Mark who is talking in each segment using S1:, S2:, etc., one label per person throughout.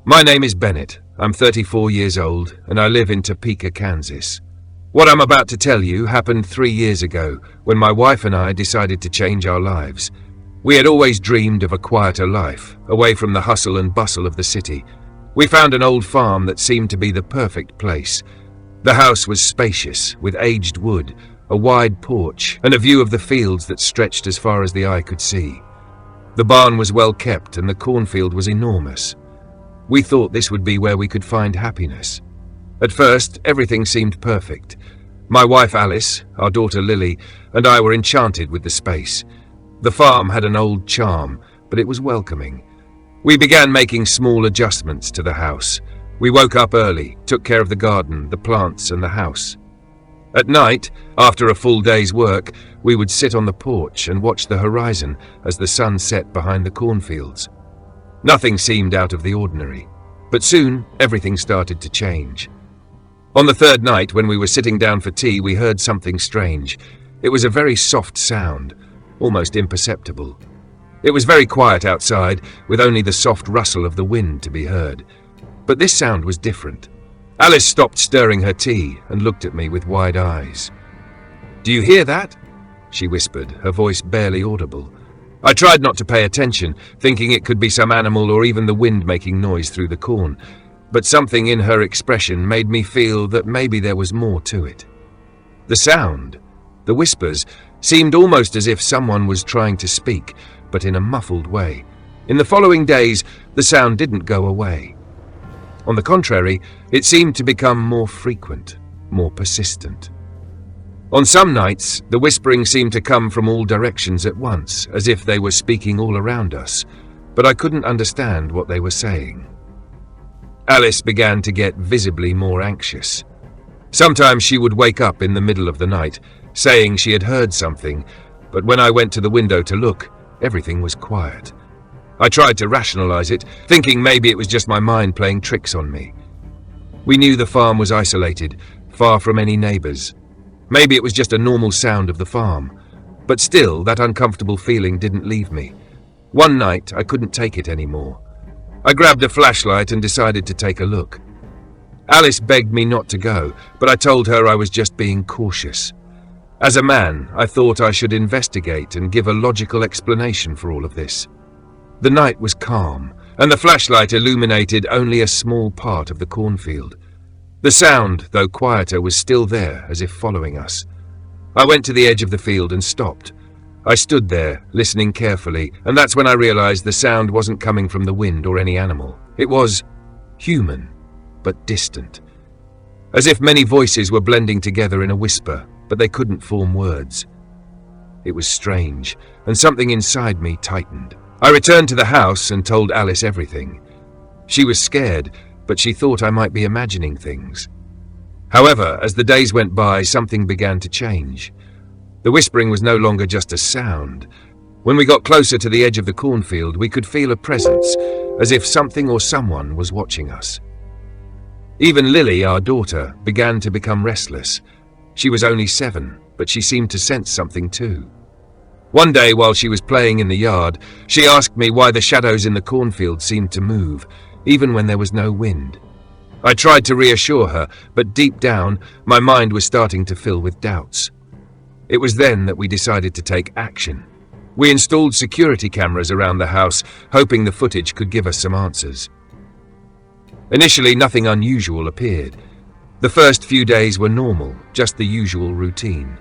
S1: My name is Bennett. I'm 34 years old, and I live in Topeka, Kansas. What I'm about to tell you happened 3 years ago, when my wife and I decided to change our lives. We had always dreamed of a quieter life, away from the hustle and bustle of the city. We found an old farm that seemed to be the perfect place. The house was spacious, with aged wood, a wide porch, and a view of the fields that stretched as far as the eye could see. The barn was well kept, and the cornfield was enormous. We thought this would be where we could find happiness. At first, everything seemed perfect. My wife Alice, our daughter Lily, and I were enchanted with the space. The farm had an old charm, but it was welcoming. We began making small adjustments to the house. We woke up early, took care of the garden, the plants, and the house. At night, after a full day's work, we would sit on the porch and watch the horizon as the sun set behind the cornfields. Nothing seemed out of the ordinary, but soon everything started to change. On the third night, when we were sitting down for tea, we heard something strange. It was a very soft sound, almost imperceptible. It was very quiet outside, with only the soft rustle of the wind to be heard. But this sound was different. Alice stopped stirring her tea and looked at me with wide eyes. "Do you hear that?" she whispered, her voice barely audible. I tried not to pay attention, thinking it could be some animal or even the wind making noise through the corn, but something in her expression made me feel that maybe there was more to it. The sound, the whispers, seemed almost as if someone was trying to speak, but in a muffled way. In the following days, the sound didn't go away. On the contrary, it seemed to become more frequent, more persistent. On some nights, the whispering seemed to come from all directions at once, as if they were speaking all around us, but I couldn't understand what they were saying. Alice began to get visibly more anxious. Sometimes she would wake up in the middle of the night, saying she had heard something, but when I went to the window to look, everything was quiet. I tried to rationalize it, thinking maybe it was just my mind playing tricks on me. We knew the farm was isolated, far from any neighbors. Maybe it was just a normal sound of the farm, but still, that uncomfortable feeling didn't leave me. One night, I couldn't take it anymore. I grabbed a flashlight and decided to take a look. Alice begged me not to go, but I told her I was just being cautious. As a man, I thought I should investigate and give a logical explanation for all of this. The night was calm, and the flashlight illuminated only a small part of the cornfield. The sound, though quieter, was still there, as if following us. I went to the edge of the field and stopped. I stood there, listening carefully, and that's when I realized the sound wasn't coming from the wind or any animal. It was human, but distant. As if many voices were blending together in a whisper, but they couldn't form words. It was strange, and something inside me tightened. I returned to the house and told Alice everything. She was scared, but she thought I might be imagining things. However, as the days went by, something began to change. The whispering was no longer just a sound. When we got closer to the edge of the cornfield, we could feel a presence, as if something or someone was watching us. Even Lily, our daughter, began to become restless. She was only 7, but she seemed to sense something too. One day, while she was playing in the yard, she asked me why the shadows in the cornfield seemed to move, even when there was no wind. I tried to reassure her, but deep down, my mind was starting to fill with doubts. It was then that we decided to take action. We installed security cameras around the house, hoping the footage could give us some answers. Initially, nothing unusual appeared. The first few days were normal, just the usual routine.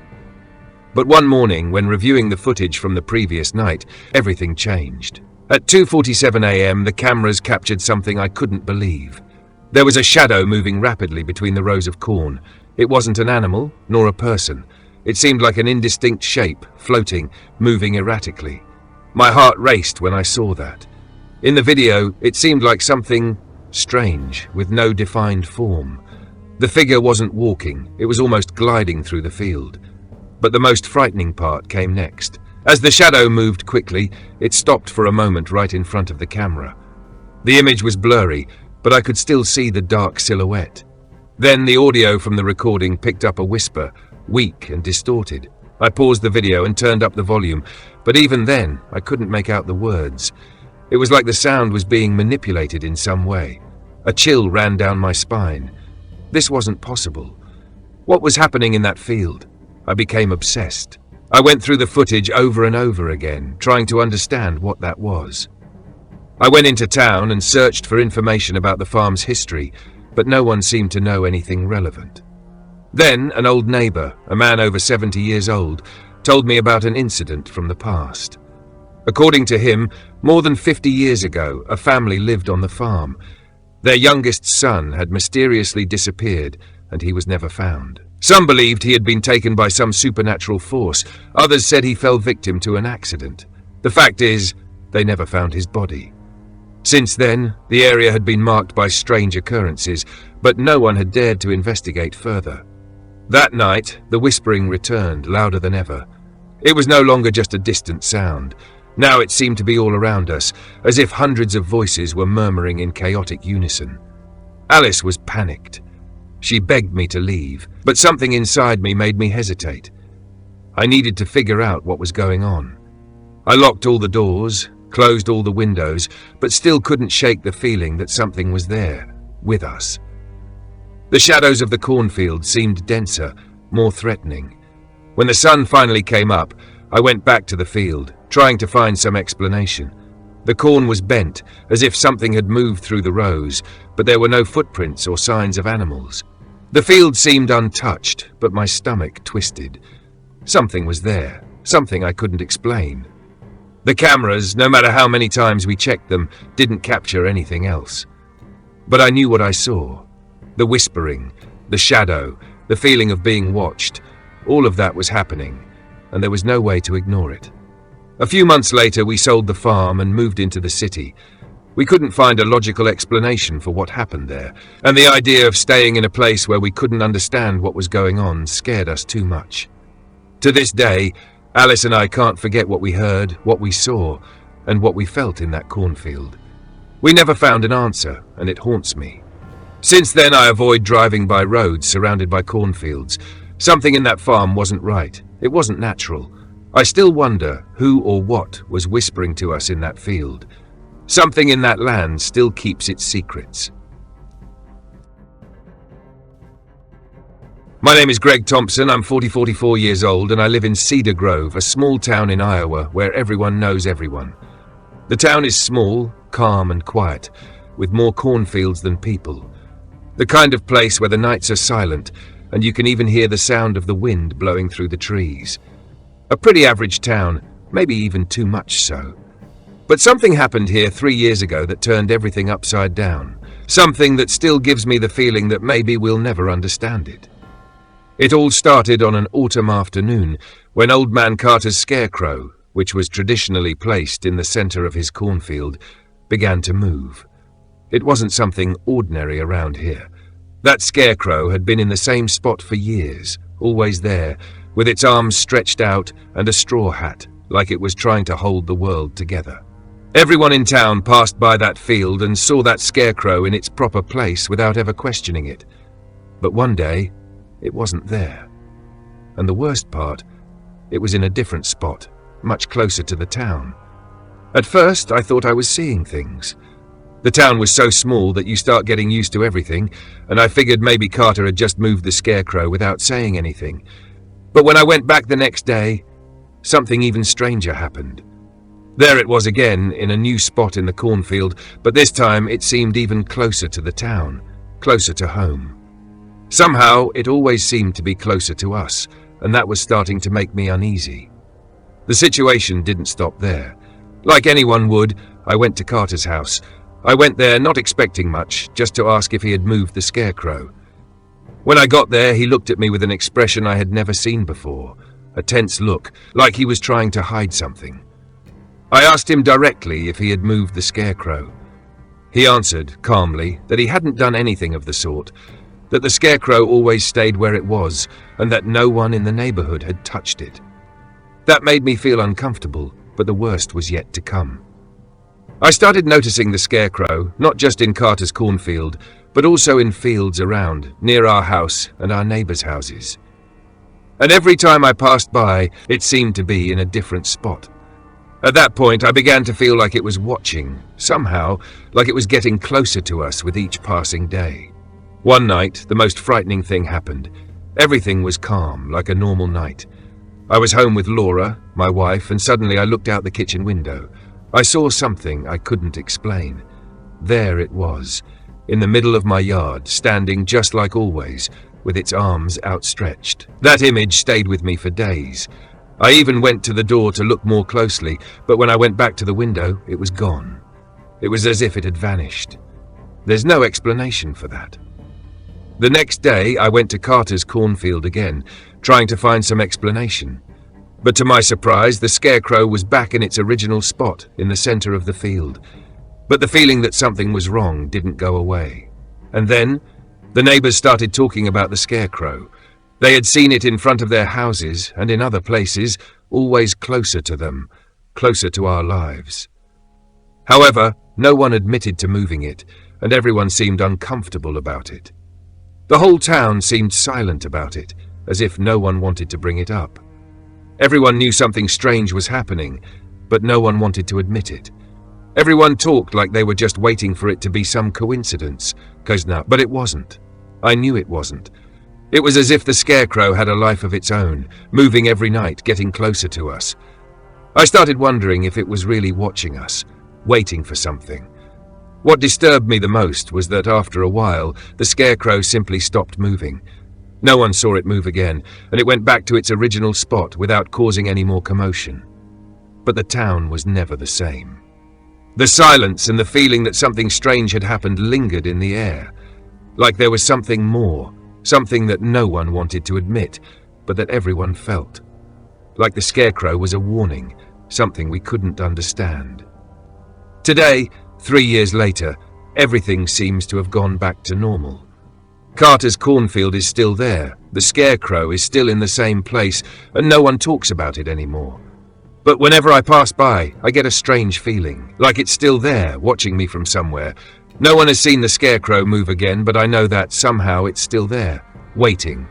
S1: But one morning, when reviewing the footage from the previous night, everything changed. At 2:47 a.m., the cameras captured something I couldn't believe. There was a shadow moving rapidly between the rows of corn. It wasn't an animal, nor a person. It seemed like an indistinct shape, floating, moving erratically. My heart raced when I saw that. In the video, it seemed like something strange, with no defined form. The figure wasn't walking, it was almost gliding through the field. But the most frightening part came next. As the shadow moved quickly, it stopped for a moment right in front of the camera. The image was blurry, but I could still see the dark silhouette. Then the audio from the recording picked up a whisper, weak and distorted. I paused the video and turned up the volume, but even then, I couldn't make out the words. It was like the sound was being manipulated in some way. A chill ran down my spine. This wasn't possible. What was happening in that field? I became obsessed. I went through the footage over and over again, trying to understand what that was. I went into town and searched for information about the farm's history, but no one seemed to know anything relevant. Then, an old neighbor, a man over 70 years old, told me about an incident from the past. According to him, more than 50 years ago, a family lived on the farm. Their youngest son had mysteriously disappeared, and he was never found. Some believed he had been taken by some supernatural force. Others said he fell victim to an accident. The fact is, they never found his body. Since then, the area had been marked by strange occurrences, but no one had dared to investigate further. That night, the whispering returned, louder than ever. It was no longer just a distant sound. Now it seemed to be all around us, as if hundreds of voices were murmuring in chaotic unison. Alice was panicked. She begged me to leave, but something inside me made me hesitate. I needed to figure out what was going on. I locked all the doors, closed all the windows, but still couldn't shake the feeling that something was there, with us. The shadows of the cornfield seemed denser, more threatening. When the sun finally came up, I went back to the field, trying to find some explanation. The corn was bent, as if something had moved through the rows, but there were no footprints or signs of animals. The field seemed untouched, but my stomach twisted. Something was there, something I couldn't explain. The cameras, no matter how many times we checked them, didn't capture anything else. But I knew what I saw. The whispering, the shadow, the feeling of being watched, all of that was happening, and there was no way to ignore it. A few months later, we sold the farm and moved into the city. We couldn't find a logical explanation for what happened there, and the idea of staying in a place where we couldn't understand what was going on scared us too much. To this day, Alice and I can't forget what we heard, what we saw, and what we felt in that cornfield. We never found an answer, and it haunts me. Since then, I avoid driving by roads surrounded by cornfields. Something in that farm wasn't right. It wasn't natural. I still wonder who or what was whispering to us in that field. Something in that land still keeps its secrets. My name is Greg Thompson. I'm 44 years old, and I live in Cedar Grove, a small town in Iowa where everyone knows everyone. The town is small, calm, and quiet, with more cornfields than people. The kind of place where the nights are silent, and you can even hear the sound of the wind blowing through the trees. A pretty average town, maybe even too much so. But something happened here 3 years ago that turned everything upside down. Something that still gives me the feeling that maybe we'll never understand it. It all started on an autumn afternoon when Old Man Carter's scarecrow, which was traditionally placed in the center of his cornfield, began to move. It wasn't something ordinary around here. That scarecrow had been in the same spot for years, always there, with its arms stretched out and a straw hat, like it was trying to hold the world together. Everyone in town passed by that field and saw that scarecrow in its proper place without ever questioning it. But one day, it wasn't there. And the worst part, it was in a different spot, much closer to the town. At first, I thought I was seeing things. The town was so small that you start getting used to everything, and I figured maybe Carter had just moved the scarecrow without saying anything. But when I went back the next day, something even stranger happened. There it was again, in a new spot in the cornfield, but this time it seemed even closer to the town, closer to home. Somehow, it always seemed to be closer to us, and that was starting to make me uneasy. The situation didn't stop there. Like anyone would, I went to Carter's house. I went there not expecting much, just to ask if he had moved the scarecrow. When I got there, he looked at me with an expression I had never seen before, a tense look, like he was trying to hide something. I asked him directly if he had moved the scarecrow. He answered, calmly, that he hadn't done anything of the sort, that the scarecrow always stayed where it was, and that no one in the neighborhood had touched it. That made me feel uncomfortable, but the worst was yet to come. I started noticing the scarecrow, not just in Carter's cornfield, but also in fields around, near our house and our neighbors' houses. And every time I passed by, it seemed to be in a different spot. At that point, I began to feel like it was watching, somehow, like it was getting closer to us with each passing day. One night, the most frightening thing happened. Everything was calm, like a normal night. I was home with Laura, my wife, and suddenly I looked out the kitchen window. I saw something I couldn't explain. There it was, in the middle of my yard, standing just like always, with its arms outstretched. That image stayed with me for days. I even went to the door to look more closely, but when I went back to the window, it was gone. It was as if it had vanished. There's no explanation for that. The next day, I went to Carter's Cornfield again, trying to find some explanation. But to my surprise, the scarecrow was back in its original spot, in the center of the field. But the feeling that something was wrong didn't go away. And then, the neighbors started talking about the scarecrow. They had seen it in front of their houses and in other places, always closer to them, closer to our lives. However, no one admitted to moving it, and everyone seemed uncomfortable about it. The whole town seemed silent about it, as if no one wanted to bring it up. Everyone knew something strange was happening, but no one wanted to admit it. Everyone talked like they were just waiting for it to be some coincidence, but it wasn't. I knew it wasn't. It was as if the scarecrow had a life of its own, moving every night, getting closer to us. I started wondering if it was really watching us, waiting for something. What disturbed me the most was that after a while, the scarecrow simply stopped moving. No one saw it move again, and it went back to its original spot without causing any more commotion. But the town was never the same. The silence and the feeling that something strange had happened lingered in the air, like there was something more, something that no one wanted to admit, but that everyone felt. Like the scarecrow was a warning, something we couldn't understand. Today, 3 years later, everything seems to have gone back to normal. Carter's Cornfield is still there, the scarecrow is still in the same place, and no one talks about it anymore. But whenever I pass by, I get a strange feeling, like it's still there, watching me from somewhere. No one has seen the scarecrow move again, but I know that somehow it's still there, waiting.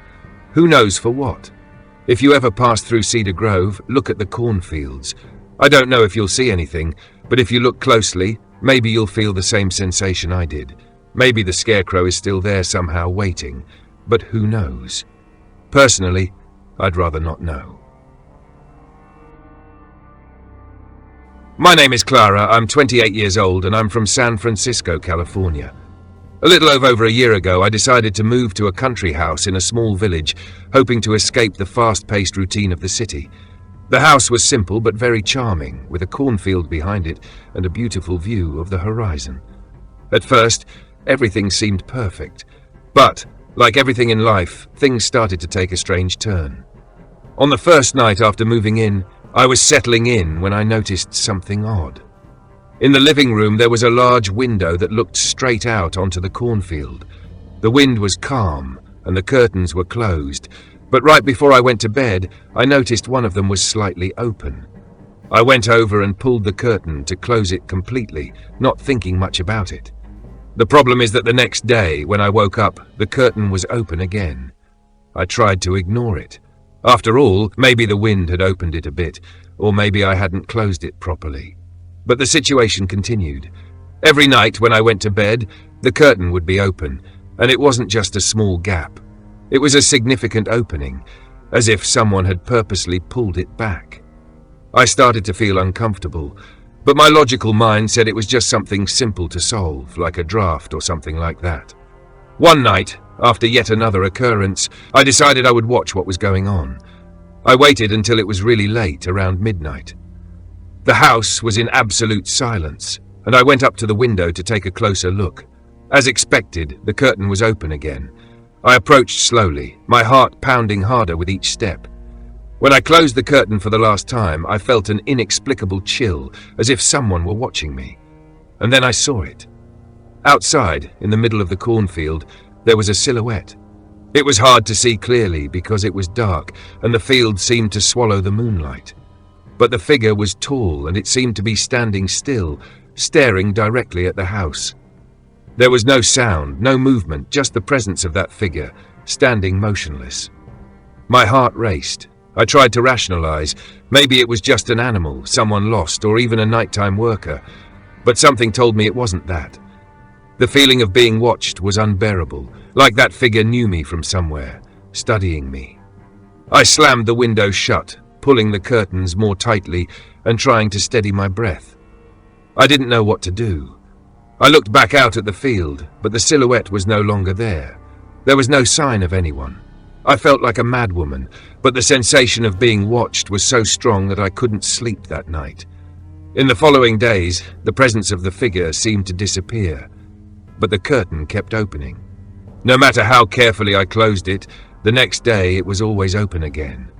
S1: Who knows for what? If you ever pass through Cedar Grove, look at the cornfields. I don't know if you'll see anything, but if you look closely, maybe you'll feel the same sensation I did. Maybe the scarecrow is still there somehow waiting, but who knows? Personally, I'd rather not know. My name is Clara, I'm 28 years old and I'm from San Francisco, California. A little over a year ago, I decided to move to a country house in a small village, hoping to escape the fast-paced routine of the city. The house was simple but very charming, with a cornfield behind it and a beautiful view of the horizon. At first, everything seemed perfect, but, like everything in life, things started to take a strange turn. On the first night after moving in, I was settling in when I noticed something odd. In the living room, there was a large window that looked straight out onto the cornfield. The wind was calm and the curtains were closed, but right before I went to bed, I noticed one of them was slightly open. I went over and pulled the curtain to close it completely, not thinking much about it. The problem is that the next day, when I woke up, the curtain was open again. I tried to ignore it. After all, maybe the wind had opened it a bit, or maybe I hadn't closed it properly. But the situation continued. Every night when I went to bed, the curtain would be open, and it wasn't just a small gap. It was a significant opening, as if someone had purposely pulled it back. I started to feel uncomfortable, but my logical mind said it was just something simple to solve, like a draft or something like that. One night, after yet another occurrence, I decided I would watch what was going on. I waited until it was really late, around midnight. The house was in absolute silence, and I went up to the window to take a closer look. As expected, the curtain was open again. I approached slowly, my heart pounding harder with each step. When I closed the curtain for the last time, I felt an inexplicable chill, as if someone were watching me. And then I saw it. Outside, in the middle of the cornfield, there was a silhouette. It was hard to see clearly because it was dark and the field seemed to swallow the moonlight. But the figure was tall and it seemed to be standing still, staring directly at the house. There was no sound, no movement, just the presence of that figure, standing motionless. My heart raced. I tried to rationalize, Maybe it was just an animal, someone lost, or even a nighttime worker, but something told me it wasn't that. The feeling of being watched was unbearable, like that figure knew me from somewhere, studying me. I slammed the window shut, pulling the curtains more tightly and trying to steady my breath. I didn't know what to do. I looked back out at the field, but the silhouette was no longer there. There was no sign of anyone. I felt like a madwoman, but the sensation of being watched was so strong that I couldn't sleep that night. In the following days, the presence of the figure seemed to disappear, but the curtain kept opening. No matter how carefully I closed it, the next day it was always open again.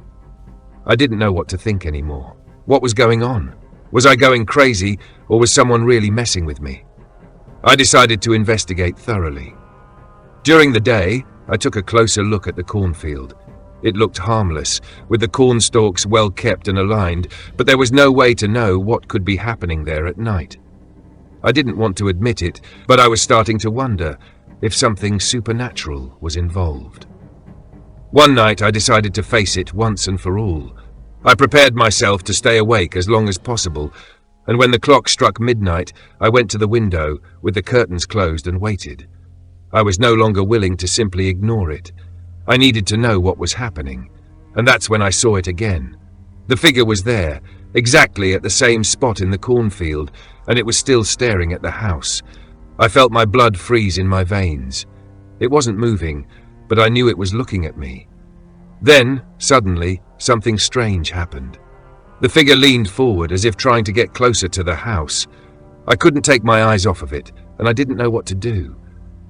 S1: I didn't know what to think anymore. What was going on? Was I going crazy, or was someone really messing with me? I decided to investigate thoroughly. During the day, I took a closer look at the cornfield. It looked harmless, with the corn stalks well kept and aligned, but there was no way to know what could be happening there at night. I didn't want to admit it, but I was starting to wonder if something supernatural was involved. One night I decided to face it once and for all. I prepared myself to stay awake as long as possible, and when the clock struck midnight, I went to the window with the curtains closed and waited. I was no longer willing to simply ignore it. I needed to know what was happening, and that's when I saw it again. The figure was there, exactly at the same spot in the cornfield, and it was still staring at the house. I felt my blood freeze in my veins. It wasn't moving, but I knew it was looking at me. Then, suddenly, something strange happened. The figure leaned forward as if trying to get closer to the house. I couldn't take my eyes off of it, and I didn't know what to do.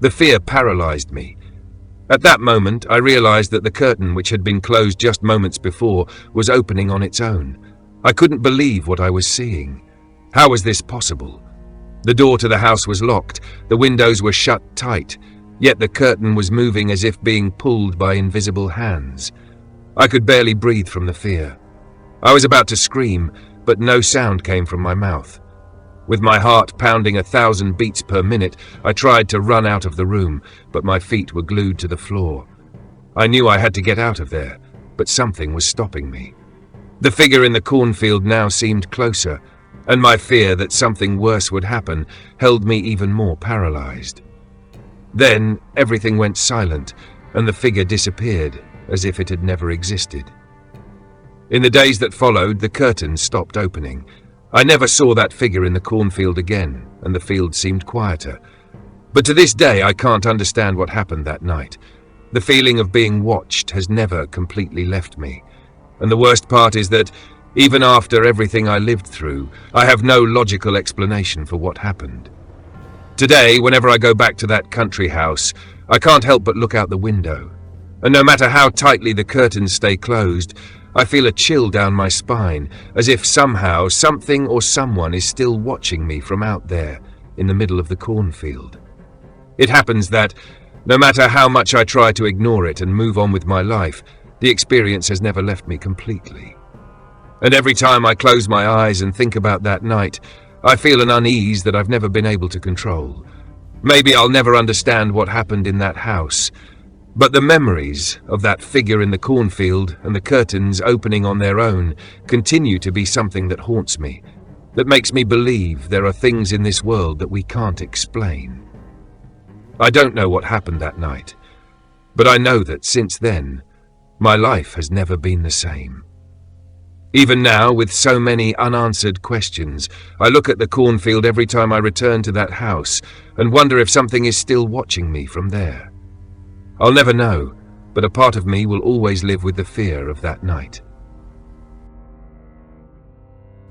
S1: The fear paralyzed me. At that moment, I realized that the curtain, which had been closed just moments before, was opening on its own. I couldn't believe what I was seeing. How was this possible? The door to the house was locked, the windows were shut tight, yet the curtain was moving as if being pulled by invisible hands. I could barely breathe from the fear. I was about to scream, but no sound came from my mouth. With my heart pounding 1,000 beats per minute, I tried to run out of the room, but my feet were glued to the floor. I knew I had to get out of there, but something was stopping me. The figure in the cornfield now seemed closer, and my fear that something worse would happen held me even more paralyzed. Then everything went silent, and the figure disappeared, as if it had never existed. In the days that followed, the curtain stopped opening. I never saw that figure in the cornfield again, and the field seemed quieter. But to this day, I can't understand what happened that night. The feeling of being watched has never completely left me. And the worst part is that, even after everything I lived through, I have no logical explanation for what happened. Today, whenever I go back to that country house, I can't help but look out the window. And no matter how tightly the curtains stay closed, I feel a chill down my spine, as if somehow something or someone is still watching me from out there in the middle of the cornfield. It happens that, no matter how much I try to ignore it and move on with my life, the experience has never left me completely. And every time I close my eyes and think about that night, I feel an unease that I've never been able to control. Maybe I'll never understand what happened in that house, but the memories of that figure in the cornfield and the curtains opening on their own continue to be something that haunts me, that makes me believe there are things in this world that we can't explain. I don't know what happened that night, but I know that since then, my life has never been the same. Even now, with so many unanswered questions, I look at the cornfield every time I return to that house and wonder if something is still watching me from there. I'll never know, but a part of me will always live with the fear of that night.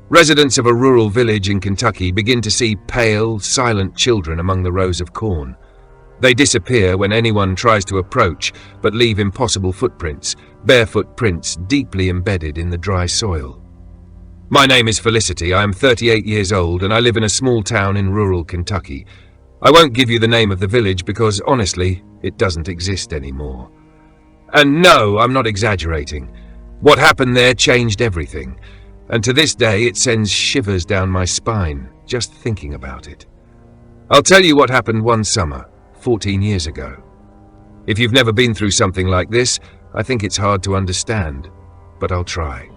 S1: Residents of a rural village in Kentucky begin to see pale, silent children among the rows of corn. They disappear when anyone tries to approach, but leave impossible footprints, barefoot prints deeply embedded in the dry soil. My name is Felicity. I am 38 years old and I live in a small town in rural Kentucky. I won't give you the name of the village because, honestly, it doesn't exist anymore. And no, I'm not exaggerating. What happened there changed everything, and to this day it sends shivers down my spine just thinking about it. I'll tell you what happened one summer, 14 years ago. If you've never been through something like this, I think it's hard to understand, but I'll try.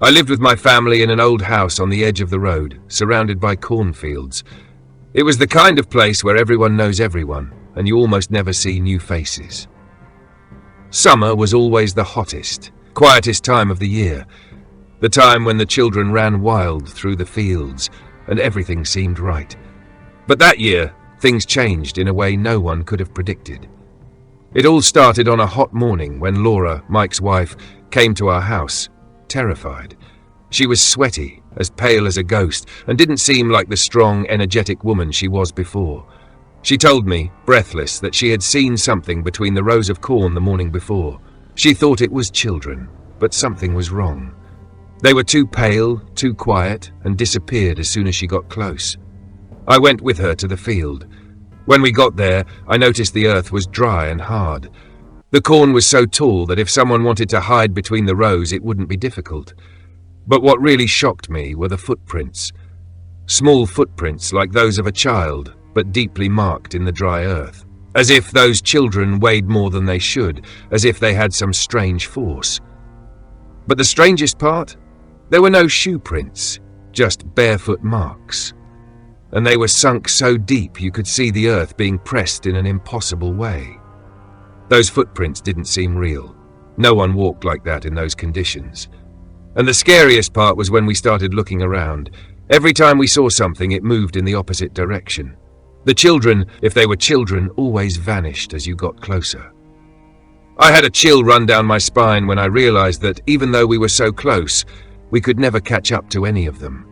S1: I lived with my family in an old house on the edge of the road, surrounded by cornfields. It was the kind of place where everyone knows everyone, and you almost never see new faces. Summer was always the hottest, quietest time of the year, the time when the children ran wild through the fields, and everything seemed right. But that year, things changed in a way no one could have predicted. It all started on a hot morning when Laura, Mike's wife, came to our house, terrified. She was sweaty, as pale as a ghost, and didn't seem like the strong, energetic woman she was before. She told me, breathless, that she had seen something between the rows of corn the morning before. She thought it was children, but something was wrong. They were too pale, too quiet, and disappeared as soon as she got close. I went with her to the field. When we got there, I noticed the earth was dry and hard. The corn was so tall that if someone wanted to hide between the rows, it wouldn't be difficult. But what really shocked me were the footprints. Small footprints like those of a child, but deeply marked in the dry earth. As if those children weighed more than they should, as if they had some strange force. But the strangest part? There were no shoe prints, just barefoot marks. And they were sunk so deep you could see the earth being pressed in an impossible way. Those footprints didn't seem real. No one walked like that in those conditions. And the scariest part was when we started looking around. Every time we saw something, it moved in the opposite direction. The children, if they were children, always vanished as you got closer. I had a chill run down my spine when I realized that even though we were so close, we could never catch up to any of them.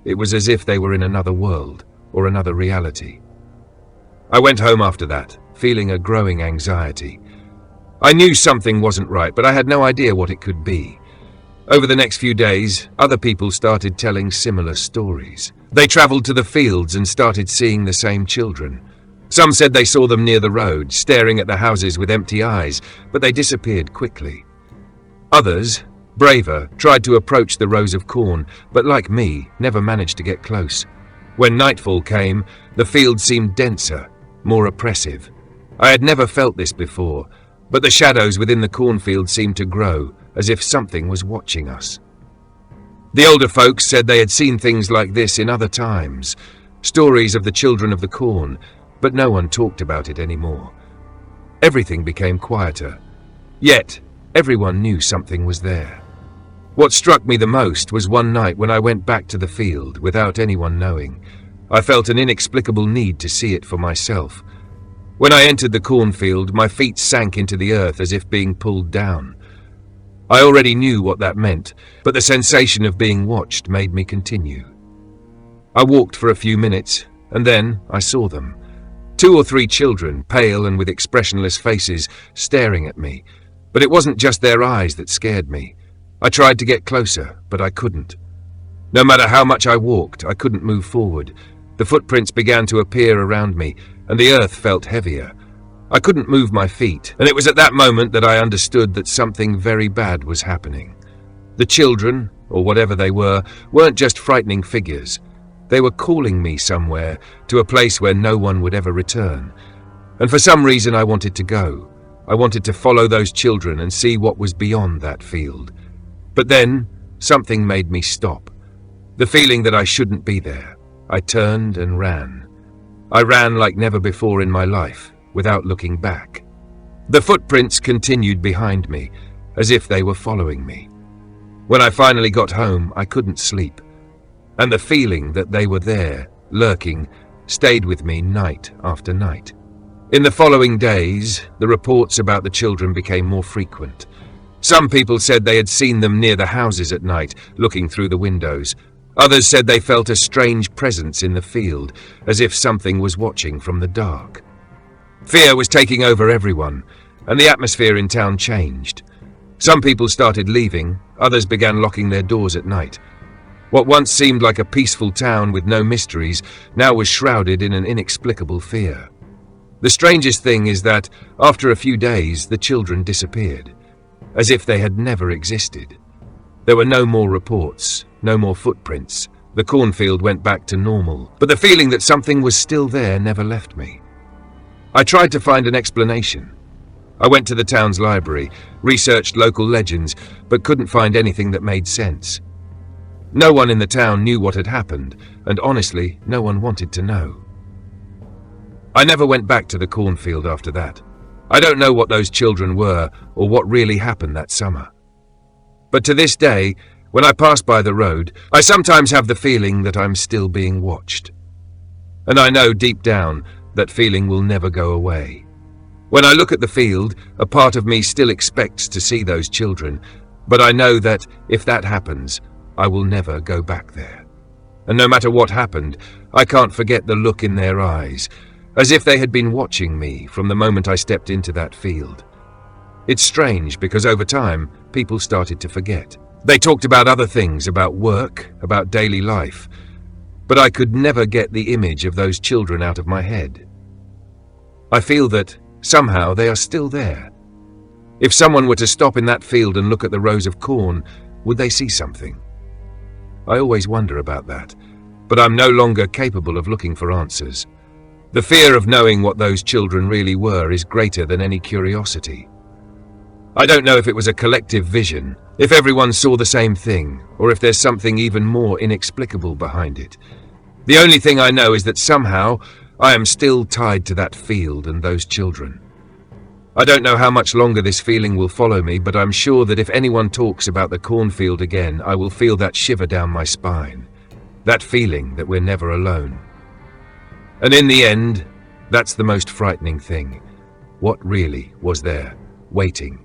S1: It was as if they were in another world or another reality. I went home after that, feeling a growing anxiety. I knew something wasn't right, but I had no idea what it could be. Over the next few days, other people started telling similar stories. They traveled to the fields and started seeing the same children. Some said they saw them near the road, staring at the houses with empty eyes, but they disappeared quickly. Others, braver, tried to approach the rows of corn, but like me, never managed to get close. When nightfall came, the field seemed denser, more oppressive. I had never felt this before, but the shadows within the cornfield seemed to grow, as if something was watching us. The older folks said they had seen things like this in other times, stories of the children of the corn, but no one talked about it anymore. Everything became quieter, yet everyone knew something was there. What struck me the most was one night when I went back to the field without anyone knowing. I felt an inexplicable need to see it for myself. When I entered the cornfield, my feet sank into the earth as if being pulled down. I already knew what that meant, but the sensation of being watched made me continue. I walked for a few minutes, and then I saw them. 2 or 3 children, pale and with expressionless faces, staring at me. But it wasn't just their eyes that scared me. I tried to get closer, but I couldn't. No matter how much I walked, I couldn't move forward. The footprints began to appear around me, and the earth felt heavier. I couldn't move my feet, and it was at that moment that I understood that something very bad was happening. The children, or whatever they weren't just frightening figures. They were calling me somewhere, to a place where no one would ever return. And for some reason I wanted to go. I wanted to follow those children and see what was beyond that field. But then, something made me stop. The feeling that I shouldn't be there. I turned and ran. I ran like never before in my life, without looking back. The footprints continued behind me, as if they were following me. When I finally got home, I couldn't sleep. And the feeling that they were there, lurking, stayed with me night after night. In the following days, the reports about the children became more frequent. Some people said they had seen them near the houses at night, looking through the windows. Others said they felt a strange presence in the field, as if something was watching from the dark. Fear was taking over everyone, and the atmosphere in town changed. Some people started leaving, others began locking their doors at night. What once seemed like a peaceful town with no mysteries now was shrouded in an inexplicable fear. The strangest thing is that, after a few days, the children disappeared, as if they had never existed. There were no more reports, no more footprints. The cornfield went back to normal, but the feeling that something was still there never left me. I tried to find an explanation. I went to the town's library, researched local legends, but couldn't find anything that made sense. No one in the town knew what had happened, and honestly, no one wanted to know. I never went back to the cornfield after that. I don't know what those children were or what really happened that summer. But to this day, when I pass by the road, I sometimes have the feeling that I'm still being watched. And I know deep down that feeling will never go away. When I look at the field, a part of me still expects to see those children, but I know that if that happens, I will never go back there. And no matter what happened, I can't forget the look in their eyes, as if they had been watching me from the moment I stepped into that field. It's strange because over time, people started to forget. They talked about other things, about work, about daily life, but I could never get the image of those children out of my head. I feel that somehow they are still there. If someone were to stop in that field and look at the rows of corn, would they see something? I always wonder about that, but I'm no longer capable of looking for answers. The fear of knowing what those children really were is greater than any curiosity. I don't know if it was a collective vision, if everyone saw the same thing, or if there's something even more inexplicable behind it. The only thing I know is that somehow I am still tied to that field and those children. I don't know how much longer this feeling will follow me, but I'm sure that if anyone talks about the cornfield again, I will feel that shiver down my spine, that feeling that we're never alone. And in the end, that's the most frightening thing. What really was there, waiting?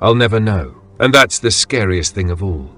S1: I'll never know, and that's the scariest thing of all.